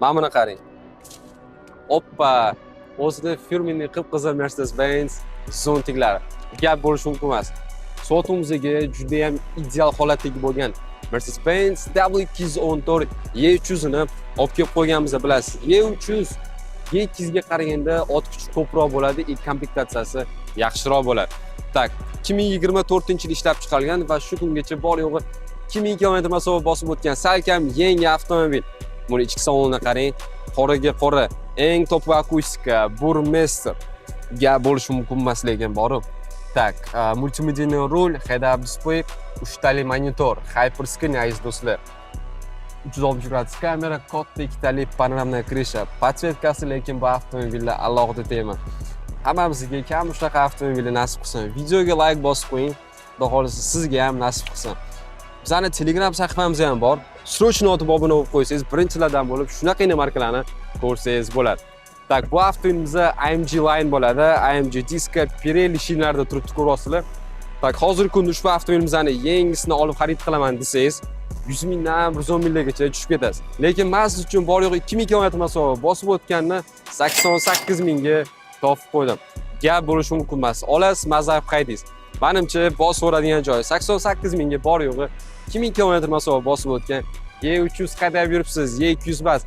Mana buni qarang. Oppa! O'zida firmenniy qip-qizil Mercedes-Benz zontiklari. Gap bo'lishi mumkin emas. Sotuvimizga juda ham ideal holatdagi bo'lgan Mercedes-Benz W214 E300 ni olib kelib qo'yganimizni bilasiz. E300 E200 ga qaraganda ot kuchi ko'proq bo'ladi, komplektatsiyasi yaxshiroq bo'ladi. Tak, 2024-yil ishlab chiqarilgan va shu kungacha bor yo'g'i 2000 km masofa bosib o'tgan salkam yangi avtomobil. Buni ichki saloniga qarang, qoraga qora, eng top akustika, Burmester ga bo'lishi mumkin emas lekin borib. Tak, multimedial rul, head-up display, 3 tali monitor, hyperscreen aziz do'stlar. 360 gradus kamera, katta 2 tali panoramli krisha, podsetkasi lekin bu avtomobilda alohida tema. Hammamizga kam shunaqa avtomobilni nasib qilsin. Videoga like bosib qo'ying. Xudo xolisa sizga ham nasib qilsin. Bizning Telegram sahifamiz ham bor. Srochno otib obuna bo'lib qo'ysangiz, birinchilardan bo'lib shunaqa markalarni ko'rsangiz bo'ladi. Tak, bu avtomobilimiz AMG Line bo'ladi. AMG Disco Pirelli shinlarida turibdi, ko'ryapsizlar. Tak, hozirgi kunda ushbu avtomobilimizni yangisini olib xarid qilaman desangiz, 100 mingdan 110 minggacha tushib ketasiz. Lekin men siz uchun bor yo'g'i 2000 km masofa bosib o'tganni 88 mingga topib qo'ydim. Gap bo'lishi mumkin emas. Olasiz, mazza qaydingiz. Menimcha bosib o'radigan joyi 88 mingga bor yo'g'i 2000 km masofa bosib o'tgan E300 qadab yuribsiz, E200 emas.